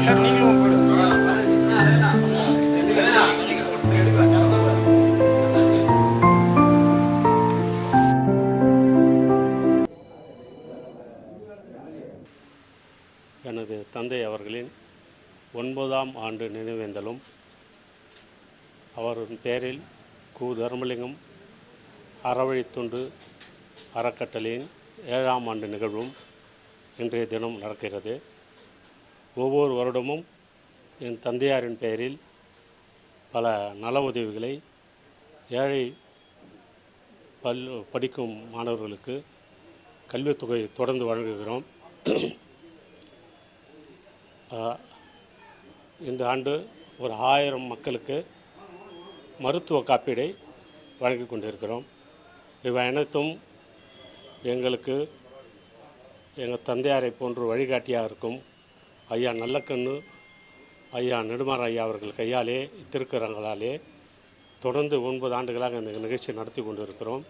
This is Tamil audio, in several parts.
எனது தந்தை அவர்களின் 9ஆம் ஆண்டு நினைவேந்தலும் அவரின் பெயரில் கு. தர்மலிங்கம் அறவழித்துண்டு அறக்கட்டளையின் 7ஆம் ஆண்டு நிகழ்வும் இன்றைய தினம் நடக்கிறது. ஒவ்வொரு வருடமும் என் தந்தையாரின் பெயரில் பல நல உதவிகளை ஏழை படிக்கும் மாணவர்களுக்கு கல்வித்தொகை தொடர்ந்து வழங்குகிறோம். இந்த ஆண்டு ஒரு 1000 மக்களுக்கு மருத்துவ காப்பீடை வழங்கி கொண்டிருக்கிறோம். இவை அனைத்தும் எங்களுக்கு எங்கள் தந்தையாரை போன்று வழிகாட்டியாக இருக்கும் ஐயா நல்லக்கண்ணு, ஐயா நெடுமாறன் ஐயா அவர்கள் கையாலே திருக்கரங்களாலே தொடர்ந்து 9 ஆண்டுகளாக இந்த நிகழ்ச்சி நடத்தி கொண்டிருக்கிறோம்.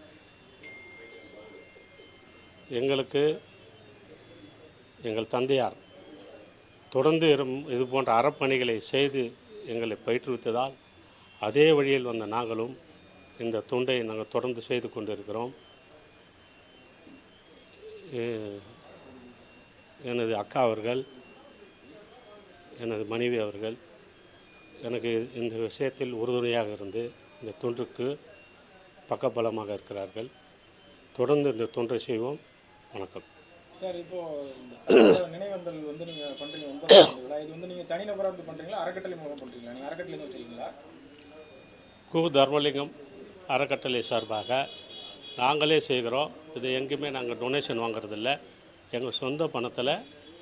எங்களுக்கு எங்கள் தந்தையார் தொடர்ந்து இது போன்ற அறப்பணிகளை செய்து எங்களை பயிற்றுவித்ததால் அதே வழியில் வந்த நாங்களும் இந்த தொண்டை நாங்கள் தொடர்ந்து செய்து கொண்டிருக்கிறோம். எனது அக்கா அவர்கள், எனது மனைவி அவர்கள் எனக்கு இந்த விஷயத்தில் உறுதுணையாக இருந்து இந்த தொண்டுக்கு பக்கபலமாக இருக்கிறார்கள். தொடர்ந்து இந்த தொண்டை செய்வோம். வணக்கம் சார். இப்போது நினைவேந்தல் நீங்கள் பண்ணுறீங்க 9ஆம் விழா, இது நீங்கள் தனிநபராக பண்ணுறீங்களா, அறக்கட்டளை மூலம் பண்ணுறீங்களா? நீங்கள் அறக்கட்டளை வச்சுருக்கீங்களா? கு. தர்மலிங்கம் அறக்கட்டளை சார்பாக நாங்களே செய்கிறோம். இது எங்கேயுமே நாங்கள் டொனேஷன் வாங்குறதில்ல. எங்கள் சொந்த பணத்தில்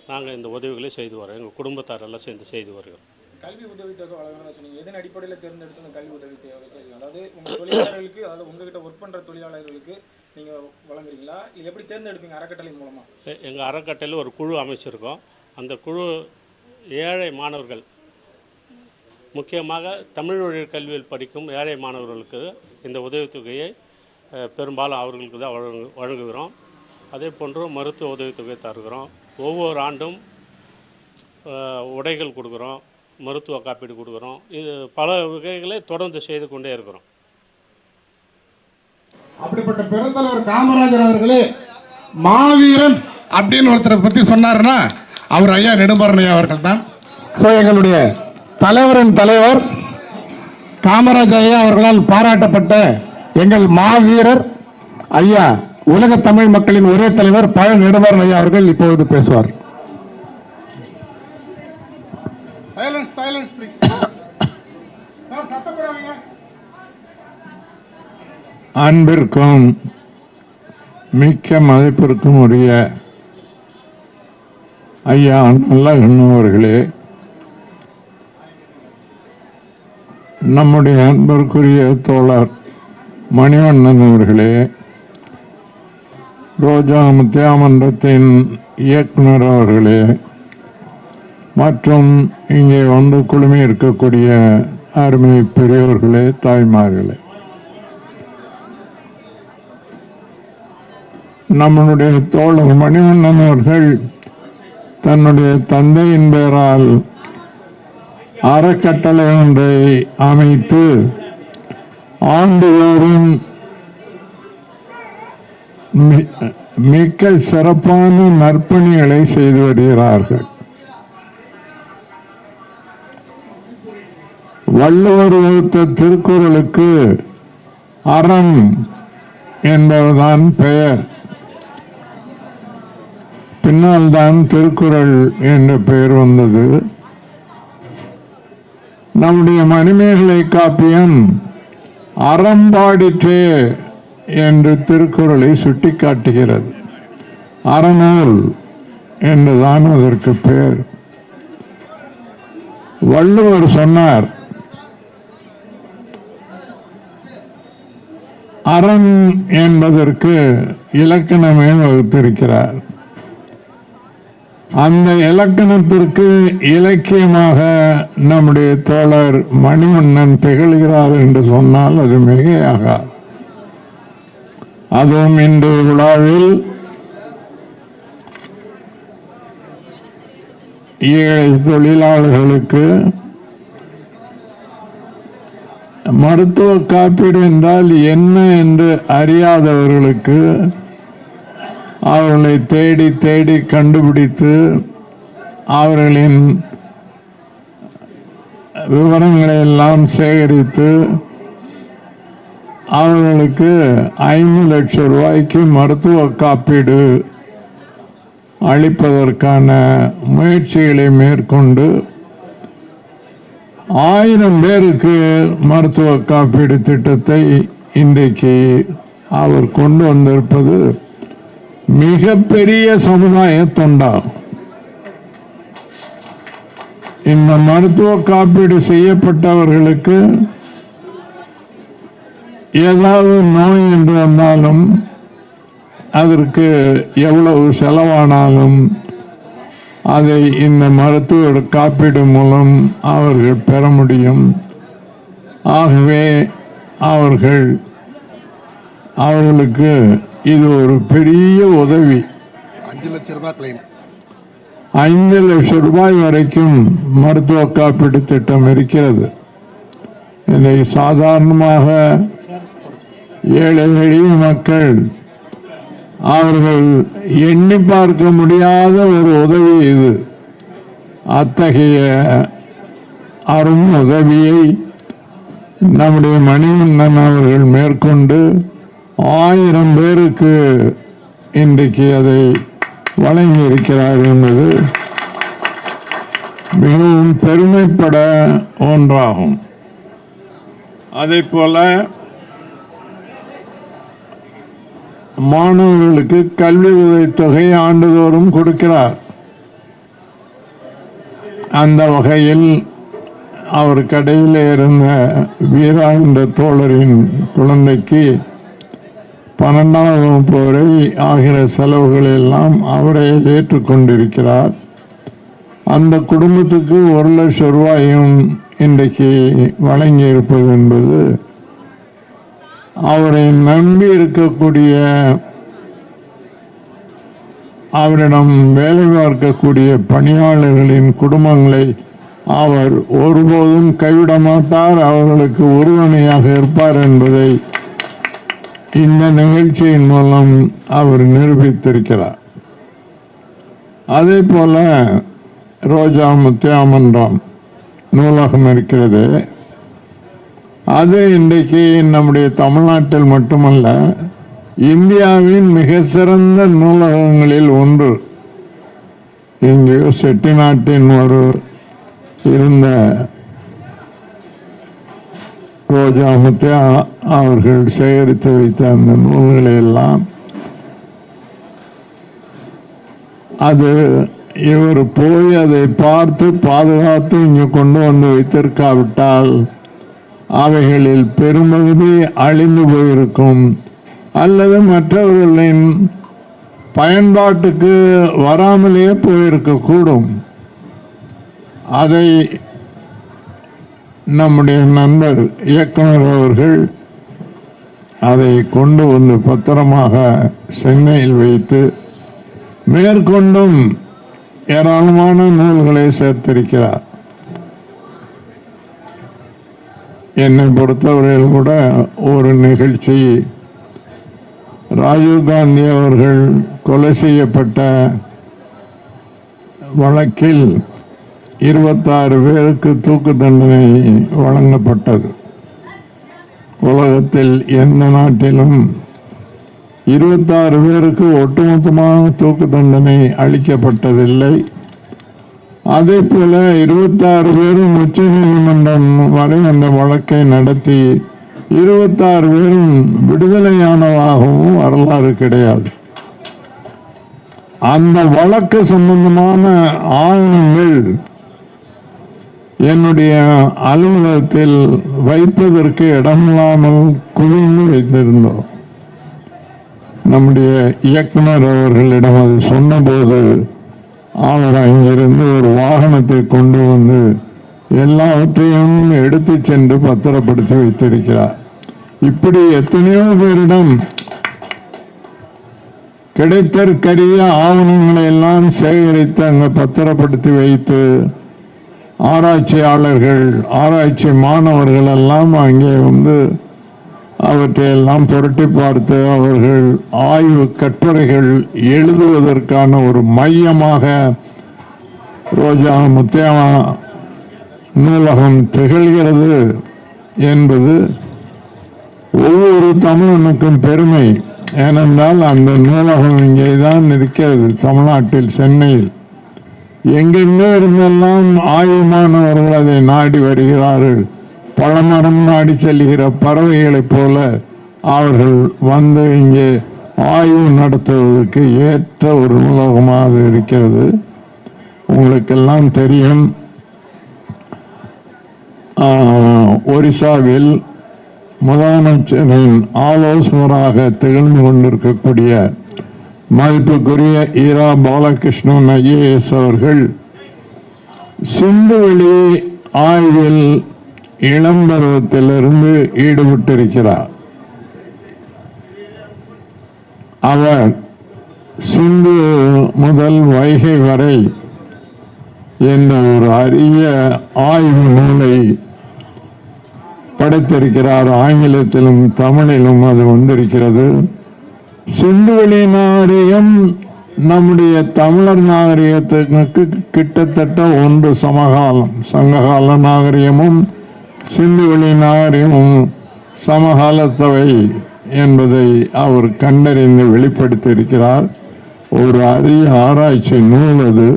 நாங்கள் இந்த உதவிகளை செய்து வரோம். எங்கள் குடும்பத்தாரெல்லாம் சேர்ந்து செய்து வருகிறோம். கல்வி உதவித்தொகை வழங்குறதா சொன்னீங்க. எதன் அடிப்படையில் தேர்ந்தெடுத்து அந்த கல்வி உதவித்தொகை செய்யுங்க? அதாவது உங்கள் தொழிலாளர்களுக்கு, அதாவது உங்கள்கிட்ட ஒர்க் பண்ணுற தொழிலாளர்களுக்கு நீங்கள் வழங்குறீங்களா, இல்லை எப்படி தேர்ந்தெடுப்பீங்க அறக்கட்டளை மூலமாக? எங்கள் அறக்கட்டளையில் ஒரு குழு அமைச்சிருக்கோம். அந்த குழு ஏழை மாணவர்கள், முக்கியமாக தமிழ் வழி கல்வியில் படிக்கும் ஏழை மாணவர்களுக்கு இந்த உதவித்தொகையை பெரும்பாலும் அவர்களுக்கு தான் வழங்குகிறோம். அதே போன்று மருத்துவ உதவித்தொகை தருகிறோம். ஒவ்வொரு ஆண்டும் உடைகள் கொடுக்குறோம், மருத்துவ காப்பீடு கொடுக்குறோம். இது பல வகைகளை தொடர்ந்து செய்து கொண்டே இருக்கிறோம். அப்படிப்பட்ட பெருந்தலைவர் காமராஜர் அவர்களே மாவீரன் அப்படின்னு ஒருத்தரை பற்றி சொன்னார்னா அவர் ஐயா நெடுமாறன் ஐயா அவர்கள் தான். ஸோ எங்களுடைய தலைவரின் தலைவர் காமராஜர் ஐயா அவர்களால் பாராட்டப்பட்ட எங்கள் மாவீரர் ஐயா உலக தமிழ் மக்களின் ஒரே தலைவர் பழ நெடுமாறன் ஐயா அவர்கள் இப்பொழுது பேசுவார். அன்பிற்கும் மிக்க மதிப்பிற்கும் உரிய ஐயா நல்லவர்களே, நம்முடைய அன்பிற்குரிய தோழர் மணிவண்ணன் அவர்களே, ரோஜா முத்தியாமன்றத்தின் இயக்குனர் அவர்களே, மற்றும் இங்கே வந்து குழுமி இருக்கக்கூடிய அருமை பெரியவர்களே, தாய்மார்களே, நம்மளுடைய தோழர் மணிவண்ணன் அவர்கள் தன்னுடைய தந்தையின் பெயரால் அறக்கட்டளை ஒன்றை அமைத்து ஆண்டுதோறும் மிக்க சிறப்பான நற்பணிகளை செய்து வருகிறார்கள். வள்ளுவர் வகுத்த திருக்குறளுக்கு அறம் என்பதுதான் பெயர். பின்னால் தான் திருக்குறள் என்ற பெயர் வந்தது. நம்முடைய மணிமேகலை காப்பியம் அறம்பாடிற்றே என்று திருக்குறளை சுட்டிக்காட்டுகிறது. அறநூல் என்றுதான் அதற்கு பெயர். வள்ளுவர் சொன்னார், அறம் என்பதற்கு இலக்கணமே வகுத்திருக்கிறார். அந்த இலக்கணத்திற்கு இலக்கியமாக நம்முடைய தோழர் மணிவண்ணன் திகழ்கிறார் என்று சொன்னால் அது மிகையாகாது. அதுவும் இந்த விழாவில் ஏழை தொழிலாளர்களுக்கு மருத்துவ காப்பீடு என்றால் என்ன என்று அறியாதவர்களுக்கு அவர்களை தேடி தேடி கண்டுபிடித்து அவர்களின் விவரங்களை எல்லாம் சேகரித்து அவர்களுக்கு 5 லட்சம் ரூபாய்க்கு மருத்துவ காப்பீடு அளிப்பதற்கான முயற்சிகளை மேற்கொண்டு 1000 பேருக்கு மருத்துவ காப்பீடு திட்டத்தை இன்றைக்கு அவர் கொண்டு வந்திருப்பது மிகப்பெரிய சமுதாய தொண்டாகும். இந்த மருத்துவ காப்பீடு செய்யப்பட்டவர்களுக்கு ஏதாவது நோய் என்று வந்தாலும் அதற்கு எவ்வளவு செலவானாலும் அதை இந்த மருத்துவ காப்பீடு மூலம் அவர்கள் பெற முடியும். ஆகவே அவர்களுக்கு இது ஒரு பெரிய உதவி. 5 லட்சம் ரூபாய் கிளைம், 5 லட்சம் ரூபாய் வரைக்கும் மருத்துவ காப்பீடு திட்டம் இருக்கிறது. இதை சாதாரணமாக ஏழை எளிய மக்கள் அவர்கள் எண்ணி பார்க்க முடியாத ஒரு உதவி இது. அத்தகைய அரும் உதவியை நம்முடைய மணிவண்ணன் அவர்கள் மேற்கொண்டு 1000 பேருக்கு இன்றைக்கு அதை வழங்கி இருக்கிறார் என்பது மிகவும் பெருமைப்பட ஒன்றாகும். அதே போல மாணவர்களுக்கு கல்வி உதவித்தொகை ஆண்டுதோறும் கொடுக்கிறார். அந்த வகையில் அவர் கடையில் இருந்த வீரா என்ற தோழரின் குழந்தைக்கு 12ஆம் வகுப்பு வரை ஆகிற செலவுகள் எல்லாம் அவரே ஏற்றுக்கொண்டிருக்கிறார். அந்த குடும்பத்துக்கு 1 லட்சம் ரூபாயும் இன்றைக்கு வழங்கி இருப்பது என்பது அவரை நம்பி இருக்கக்கூடிய, அவரிடம் வேலை பார்க்கக்கூடிய பணியாளர்களின் குடும்பங்களை அவர் ஒருபோதும் கைவிட மாட்டார், அவர்களுக்கு உறுதுணையாக இருப்பார் என்பதை இந்த நிகழ்ச்சியின் மூலம் அவர் நிரூபித்திருக்கிறார். அதே போல ரோஜா முத்தியாமன்றம் நூலகம் இருக்கிறது. அது இன்றைக்கு நம்முடைய தமிழ்நாட்டில் மட்டுமல்ல, இந்தியாவின் மிக சிறந்த நூலகங்களில் ஒன்று. இங்கேயோ செட்டிநாட்டின் ஒரு இருந்த ரோஜா முத்தியா அவர்கள் சேகரித்து வைத்த அந்த நூல்களை எல்லாம் அது இவர் போய் அதை பார்த்து பாதுகாத்து இங்கு கொண்டு வந்து வைத்திருக்காவிட்டால் அவைகளில் பெரும்பகுதி அழிந்து போயிருக்கும், அல்லது மற்றவர்களின் பயன்பாட்டுக்கு வராமலே போயிருக்கக்கூடும். அதை நம்முடைய நண்பர் இயக்குனர் அவர்கள் அதை கொண்டு வந்து பத்திரமாக சென்னையில் வைத்து மேற்கொண்டும் ஏராளமான நூல்களை சேர்த்திருக்கிறார். என்னை பொறுத்தவரையில் கூட ஒரு நிகழ்ச்சி, ராஜீவ்காந்தி அவர்கள் கொலை செய்யப்பட்ட வழக்கில் 26 பேருக்கு தூக்கு தண்டனை வழங்கப்பட்டது. உலகத்தில் எந்த நாட்டிலும் 26 பேருக்கு ஒட்டுமொத்தமாக தூக்கு தண்டனை அளிக்கப்பட்டதில்லை. அதே போல 26 பேரும் உச்ச நீதிமன்றம் வரை அந்த வழக்கை நடத்தி 26 பேரும் விடுதலையானதாகவும் வரலாறு கிடையாது. அந்த வழக்கு சம்பந்தமான ஆவணங்கள் என்னுடைய அலுவலகத்தில் வைப்பதற்கு இடமில்லாமல் குவிந்து வைத்திருந்தோம். நம்முடைய இயக்குனர் அவர்களிடம் அது சொன்னபோது அவர் அங்கிருந்து ஒரு வாகனத்தை கொண்டு வந்து எல்லாவற்றையும் எடுத்து சென்று பத்திரப்படுத்தி வைத்திருக்கிறார். இப்படி எத்தனையோ பேரிடம் கிடைத்தற்கரிய ஆவணங்களை எல்லாம் சேகரித்து அங்கே பத்திரப்படுத்தி வைத்து ஆராய்ச்சியாளர்கள், ஆராய்ச்சி மாணவர்கள் எல்லாம் அங்கே வந்து அவற்றையெல்லாம் புரட்டி பார்த்து அவர்கள் ஆய்வு கட்டுரைகள் எழுதுவதற்கான ஒரு மையமாக ரோஜா முத்தையா நூலகம் திகழ்கிறது என்பது ஒவ்வொரு தமிழனுக்கும் பெருமை. ஏனென்றால் அந்த நூலகம் இங்கே தான் இருக்கிறது, தமிழ்நாட்டில், சென்னையில். எங்கெங்கே இருந்தெல்லாம் ஆய்வு மாணவர்கள் அதை நாடி வருகிறார்கள். பழமரம் நாடி செல்கிற பறவைகளைப் போல அவர்கள் வந்து இங்கே ஆய்வு நடத்துவதற்கு ஏற்ற ஒரு நூலகமாக இருக்கிறது. உங்களுக்கெல்லாம் தெரியும், ஒரிசாவில் முதலமைச்சரின் ஆலோசகராக திகழ்ந்து கொண்டிருக்கக்கூடிய மதிப்புக்குரிய ஈரா பாலகிருஷ்ணன் ஐஏஎஸ் அவர்கள் சிந்துவெளி ஆய்வில் இளம்பருவத்திலிருந்து ஈடுபட்டிருக்கிறார். அவர் சிந்து முதல் வைகை வரை என்ற ஒரு அரிய ஆய்வு நூலை படைத்திருக்கிறார். ஆங்கிலத்திலும் தமிழிலும் அது வந்திருக்கிறது. சிந்துவெளி நாகரிகம் நம்முடைய தமிழர் நாகரிகத்துக்கு கிட்டத்தட்ட ஒன்று சமகாலம். சங்ககால நாகரிகமும் சிந்துவெளி நாகரிகமும் சமகாலத்தவை என்பதை அவர் கண்டறிந்து வெளிப்படுத்தியிருக்கிறார். ஒரு அரிய ஆராய்ச்சி நூல் அது.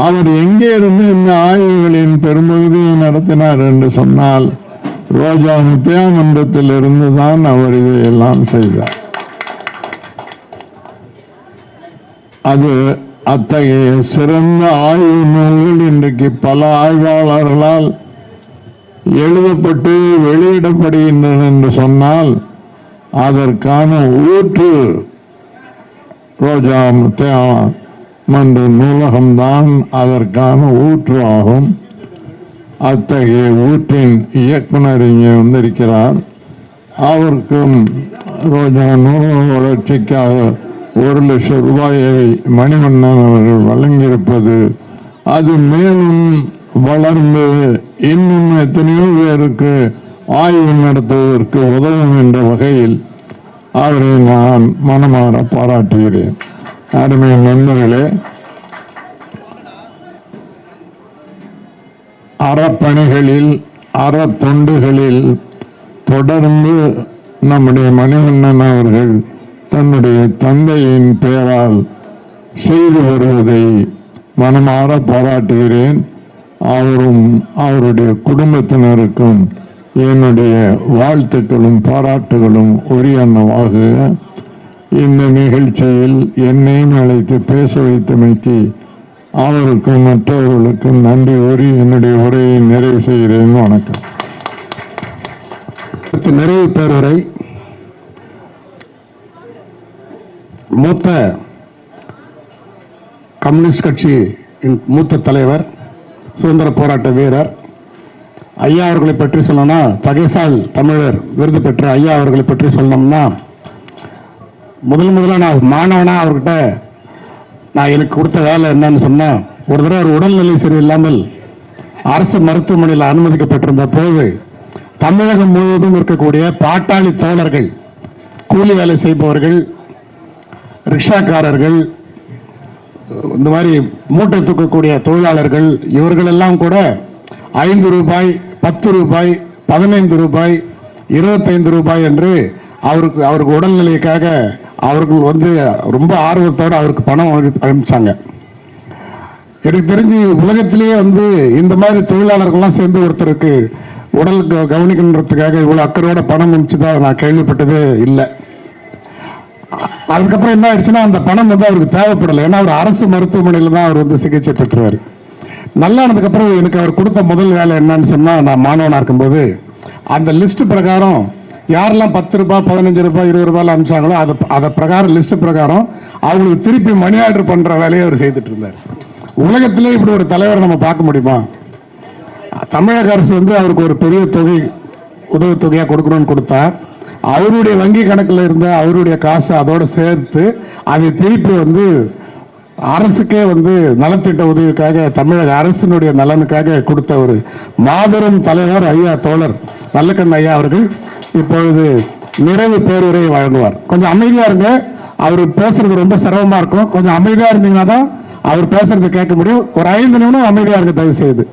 அவர் எங்கே இருந்து இந்த ஆய்வுகளின் பெரும்பகுதியை நடத்தினார் என்று சொன்னால் ரோஜா முத்தையா மன்றத்தில் இருந்து தான் அவர் இதையெல்லாம் செய்தார். அது அத்தகைய சிறந்த ஆய்வு நூல்கள் இன்றைக்கு பல ஆய்வாளர்களால் எழுதப்பட்டு வெளியிடப்படுகின்றன என்று சொன்னால் அதற்கான ஊற்று ரோஜா முத்தையா மன்ற நூலகம்தான் அதற்கான ஊற்று ஆகும். அத்தகைய ஊற்றின் இயக்குனர் இங்கே வந்திருக்கிறார். அவருக்கும் ரோஜா நூலக வளர்ச்சிக்காக 1,00,000 ரூபாயை மணிவண்ணன் அவர்கள் வழங்கியிருப்பது அது மேலும் வளர்ந்து இன்னும் எத்தனையோ பேருக்கு ஆய்வு நடத்துவதற்கு உதவும் என்ற வகையில் அவரை நான் மனமாற பாராட்டுகிறேன். அருமை நண்பர்களே, அறப்பணிகளில், அறத்தொண்டுகளில் தொடர்ந்து நம்முடைய மணிவண்ணன் அவர்கள் தன்னுடைய தந்தையின் பெயரால் செய்து வருவதை மனமாற பாராட்டுகிறேன். அவரும் அவருடைய குடும்பத்தினருக்கும் என்னுடைய வாழ்த்துக்களும் பாராட்டுகளும் உரியனவாக. இந்த நிகழ்ச்சியில் என்னையும் அழைத்து பேச வைத்தமைக்கு அவருக்கும் மற்றவர்களுக்கும் நன்றி கூறி என்னுடைய உரையை நிறைவு செய்கிறேன். வணக்கம். நிறைவு பேருரை மூத்த கம்யூனிஸ்ட் கட்சியின் மூத்த தலைவர், சுதந்திர போராட்ட வீரர் ஐயா அவர்களை பற்றி சொல்லணும்னா, தகைசால் தமிழர் விருது பெற்ற ஐயா அவர்களை பற்றி சொல்லணும்னா, முதல்ல நான் மாணவனா அவர்கிட்ட நான் எனக்கு கொடுத்த வேலை என்னன்னு சொன்னால், ஒரு தடவை ஒரு உடல்நிலை சரியில்லாமல் அரசு மருத்துவமனையில் அனுமதிக்கப்பட்டிருந்த போது தமிழகம் முழுவதும் இருக்கக்கூடிய பாட்டாளி தோழர்கள், கூலி வேலை செய்பவர்கள், ரிக்ஷாக்காரர்கள், இந்த மாதிரி மூட்டை தூக்கக்கூடிய தொழிலாளர்கள், இவர்களெல்லாம் கூட 5 ரூபாய், 10 ரூபாய், 15 ரூபாய், 25 ரூபாய் என்று அவருக்கு உடல்நிலைக்காக அவர்கள் வந்து ரொம்ப ஆர்வத்தோடு அவருக்கு பணம் அனுப்பிச்சாங்க. எனக்கு தெரிஞ்சு உலகத்திலேயே வந்து இந்த மாதிரி தொழிலாளர்கள்லாம் சேர்ந்து ஒருத்தருக்கு உடல் கவனிக்கணுன்றதுக்காக இவ்வளோ அக்கறையோட பணம் அனுப்பிச்சுதான் நான் கேள்விப்பட்டதே இல்லை. அதுக்கப்புறம் என்ன ஆயிடுச்சுன்னா, அந்த பணம் வந்து அவருக்கு தேவைப்படலை. ஏன்னா அவர் அரசு மருத்துவமனையில் தான் அவர் வந்து சிகிச்சை பெற்றுவார். நல்லானதுக்கப்புறம் எனக்கு அவர் கொடுத்த முதல் வேலை என்னன்னு சொன்னால், நான் மாணவனாக இருக்கும்போது அந்த லிஸ்ட் பிரகாரம் யாரெல்லாம் 10 ரூபாய், 15 ரூபாய், 20 ரூபாயில் அனுப்பிச்சாங்களோ அதை பிரகாரம், லிஸ்ட் பிரகாரம் அவங்களுக்கு திருப்பி மணி ஆர்டர் பண்ணுற வேலையை அவர் செய்துட்டு இருந்தார். உலகத்திலே இப்படி ஒரு தலைவரை நம்ம பார்க்க முடியுமா? தமிழக அரசு வந்து அவருக்கு ஒரு பெரிய தொகை உதவித்தொகையாக கொடுக்கணும்னு கொடுத்தா, அவருடைய வங்கி கணக்கில் இருந்த அவருடைய காசு அதோட சேர்த்து அதை திருப்பி வந்து அரசுக்கே வந்து நலத்திட்ட உதவிக்காக தமிழக அரசினுடைய நலனுக்காக கொடுத்த ஒரு மாபெரும் தலைவர் ஐயா தோழர் நல்லக்கண்ணு ஐயா அவர்கள் இப்பொழுது நிறைவு பேருரை வழங்குவார். கொஞ்சம் அமைதியா இருங்க, அவர் பேசுறது ரொம்ப சிரமமா இருக்கும். கொஞ்சம் அமைதியா இருந்தீங்கன்னா தான் அவர் பேசுறது கேட்க முடியும். ஒரு 5 நிமிடம் அமைதியா இருங்க தயவு செய்து.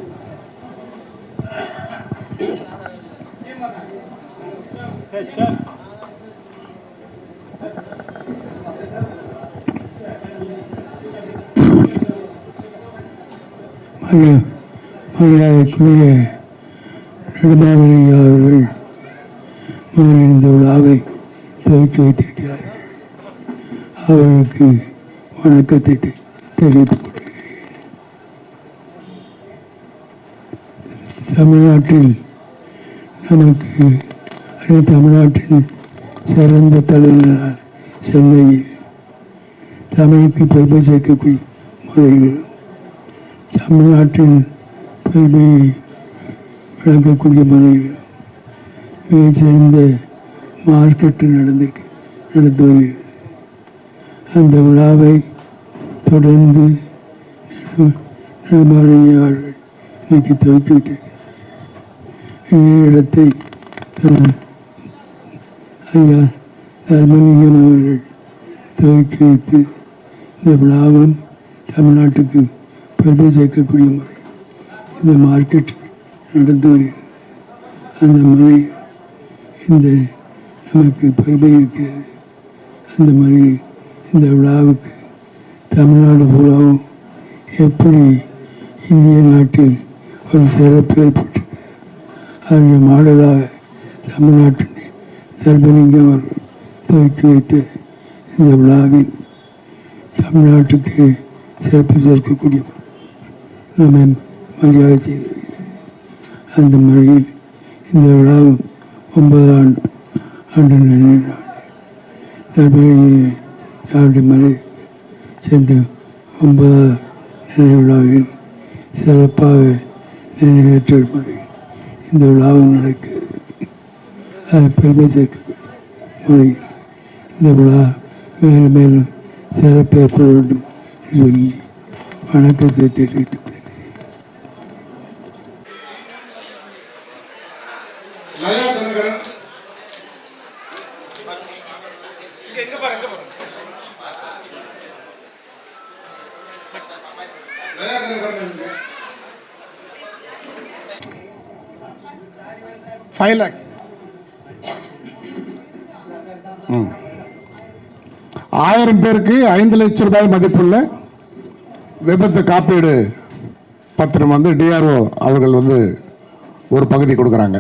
மரியாதைக்குரிய நெடுமாறன் அவர்கள் முதலில் இந்த விழாவை துவக்கி வைத்திருக்கிறார்கள். அவர்களுக்கு வணக்கத்தை தெரிவித்துக் கொள்கிறேன். தமிழ்நாட்டில் நமக்கு தமிழ்நாட்டின் சிறந்த தலைவரால் சென்னையில் தமிழுக்கு பெருமை சேர்க்கக்கூடிய முறையில் தமிழ்நாட்டின் பெருமையை வழங்கக்கூடிய முறையில் மிகச்சிறந்த மார்க்கெட்டு நடந்து வருகிறது. அந்த விழாவை தொடர்ந்து நெடுமாறன் அவர்கள் இன்னைக்கு துவக்கி வைத்திருக்கிறார். இதே இடத்தை ஐயா தர்மலிங்கம் அவர்கள் துவக்கி வைத்து இந்த விழாவும் தமிழ்நாட்டுக்கு பெருமை சேர்க்கக்கூடிய முறை இந்த மார்க்கெட் நடந்து வருகிறது. அந்த முறை இந்த நமக்கு பெருமை இருக்கிறது. அந்த முறையில் இந்த விழாவுக்கு தமிழ்நாடு பூராவும் எப்படி இந்திய நாட்டில் ஒரு சிறப்பு ஏற்பட்டிருக்கிறது அதனுடைய மாடலாக தமிழ்நாட்டின் தர்மலிங்கம் அவர்கள் துவக்கி வைத்த இந்த விழாவில் தமிழ்நாட்டுக்கு சிறப்பு சேர்க்கக்கூடிய நம்ம மரியாதை செய்து வருகிறது. அந்த முறையில் இந்த விழாவும் 9ஆம் ஆண்டு நினைவு யாருடைய மறை சேர்ந்த 9ஆவது நினைவு விழாவில் சிறப்பாக நிறைவேற்ற முறையில் இந்த விழாவும் நடக்கிறது. அது பெருமை சேர்க்கக்கூடிய முறையில் இந்த விழா மேலும் மேலும் சிறப்பு ஏற்பட வேண்டும் என்று சொல்லி வணக்கத்தை தெரிவித்துக் கொள்கிறேன். ஆயிரம் பேருக்கு 5 லட்சம் ரூபாய் மதிப்புள்ள விபத்து காப்பீடு பத்திரம் வந்து டிஆர்ஓ அவர்கள் வந்து ஒரு பகுதி கொடுக்குறாங்க.